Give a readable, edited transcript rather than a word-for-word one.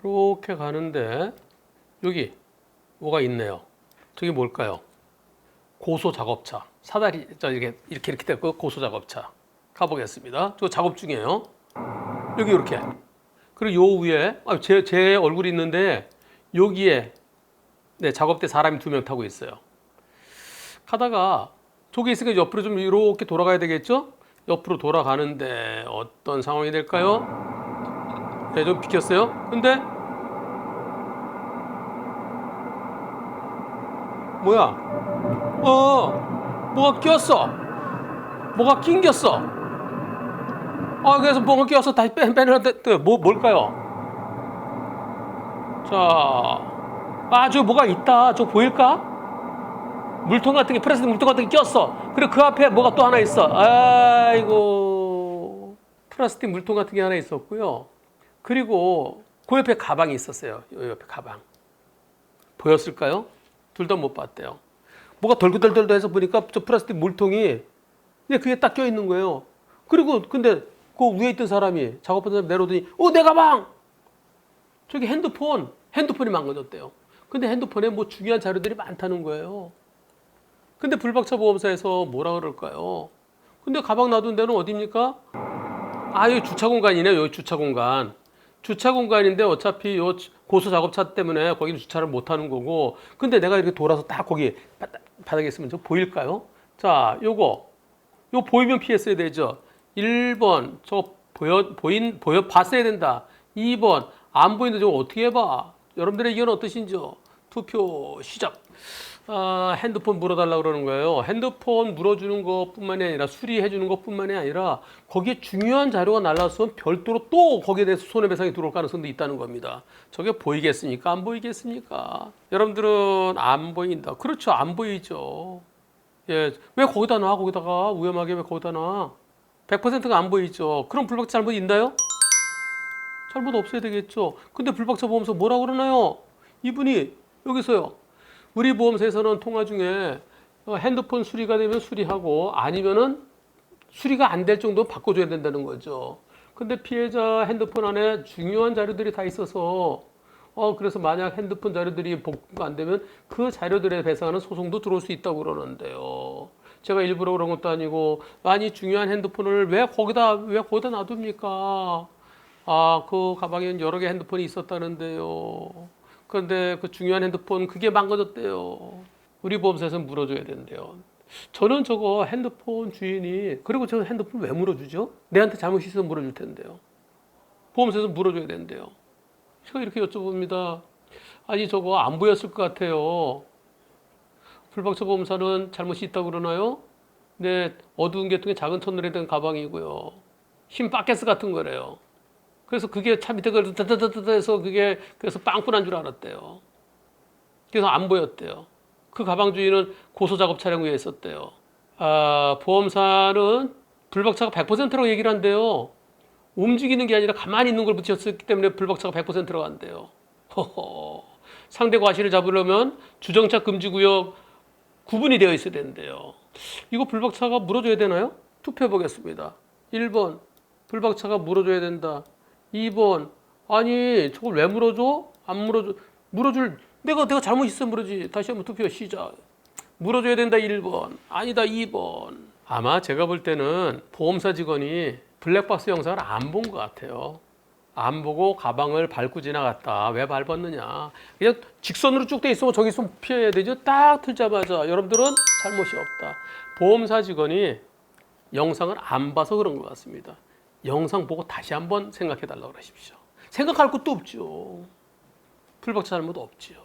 이렇게 가는데 여기 뭐가 있네요. 저게 뭘까요? 고소 작업차. 사다리 이렇게 되고 고소 작업차. 가보겠습니다. 저 작업 중이에요. 여기 이렇게. 그리고 요 위에 제 얼굴이 있는데 여기에 네, 작업대 사람이 2명 타고 있어요. 가다가 저기 있으니까 옆으로 좀 이렇게 돌아가야 되겠죠? 옆으로 돌아가는데 어떤 상황이 될까요? 네, 좀 비켰어요. 근데 뭐야? 뭐가 꼈어. 뭐가 낑겼어. 그래서 뭐가 껴서 다시 빼내는데 뭘까요? 자, 저기 뭐가 있다. 저 보일까? 물통 같은 게, 플라스틱 물통 같은 게 꼈어. 그리고 그 앞에 뭐가 또 하나 있어. 아이고. 플라스틱 물통 같은 게 하나 있었고요. 그리고 그 옆에 가방이 있었어요. 요 옆에 가방. 보였을까요? 둘 다 못 봤대요. 뭐가 덜덜덜덜 해서 보니까 저 플라스틱 물통이 그게 딱 껴 있는 거예요. 그리고 근데 그 위에 있던 사람이 작업하던 사람이 내려오더니 내 가방! 저기 핸드폰이 망가졌대요. 근데 핸드폰에 뭐 중요한 자료들이 많다는 거예요. 근데 불박차 보험사에서 뭐라 그럴까요? 근데 가방 놔둔 데는 어디입니까? 여기 주차 공간이네요. 여기 주차 공간. 주차 공간인데 어차피 요 고소 작업차 때문에 거기는 주차를 못 하는 거고. 근데 내가 이렇게 돌아서 딱 거기 바닥에 있으면 저 보일까요? 자, 요거 보이면 피했어야 되죠. 1번 저거 보여 봤어야 된다. 2번 안 보이는데 저거 어떻게 해봐? 여러분들의 의견은 어떠신지요? 투표 시작. 핸드폰 물어달라고 그러는 거예요. 핸드폰 물어주는 것뿐만이 아니라 수리해주는 것뿐만이 아니라 거기에 중요한 자료가 날라왔으면 별도로 또 거기에 대해서 손해배상이 들어올 가능성도 있다는 겁니다. 저게 보이겠습니까? 안 보이겠습니까? 여러분들은 안 보인다. 그렇죠. 안 보이죠. 예, 왜 거기다 놔? 거기다가 위험하게 왜 거기다 놔? 100%가 안 보이죠. 그럼 불박차 잘못 있나요? 잘못 없어야 되겠죠. 근데 불박차 보험사 뭐라고 그러나요? 이분이 여기서요. 우리 보험사에서는 통화 중에 핸드폰 수리가 되면 수리하고 아니면은 수리가 안 될 정도 바꿔줘야 된다는 거죠. 근데 피해자 핸드폰 안에 중요한 자료들이 다 있어서 그래서 만약 핸드폰 자료들이 복구가 안 되면 그 자료들에 배상하는 소송도 들어올 수 있다고 그러는데요. 제가 일부러 그런 것도 아니고 많이 중요한 핸드폰을 왜 거기다 놔둡니까? 그 가방에 여러 개 핸드폰이 있었다는데요. 그런데 그 중요한 핸드폰 그게 망가졌대요. 우리 보험사에서는 물어줘야 된대요. 저는 저거 핸드폰 주인이 그리고 저 핸드폰 왜 물어주죠? 내한테 잘못이 있어서 물어줄 텐데요. 보험사에서 물어줘야 된대요. 제가 이렇게 여쭤봅니다. 아니 저거 안 보였을 것 같아요. 불박차 보험사는 잘못이 있다고 그러나요? 네, 어두운 계통의 작은 터널에 든 가방이고요. 흰 바켓스 같은 거래요. 그래서 그게 차 밑에 해서 그래서 빵꾸 난 줄 알았대요. 그래서 안 보였대요. 그 가방 주인은 고소 작업 차량 위에 있었대요. 보험사는 불박차가 100%라고 얘기를 한대요. 움직이는 게 아니라 가만히 있는 걸 붙였기 때문에 불박차가 100%라고 한대요. 상대 과실을 잡으려면 주정차 금지구역 구분이 되어 있어야 된대요. 이거 불박차가 물어줘야 되나요? 투표해 보겠습니다. 1번 불박차가 물어줘야 된다. 2번 아니 저걸 왜 물어줘? 안 물어줘. 내가 잘못 있으면 물어지. 다시 한번 투표 시작. 물어줘야 된다 1번. 아니다 2번. 아마 제가 볼 때는 보험사 직원이 블랙박스 영상을 안 본 것 같아요. 안 보고 가방을 밟고 지나갔다. 왜 밟았느냐. 그냥 직선으로 쭉 돼 있으면 저기 있으면 피해야 되죠. 딱 틀자마자 여러분들은 잘못이 없다. 보험사 직원이 영상을 안 봐서 그런 것 같습니다. 영상 보고 다시 한번 생각해 달라고 그러십시오. 생각할 것도 없죠. 불박차 잘못 없지요.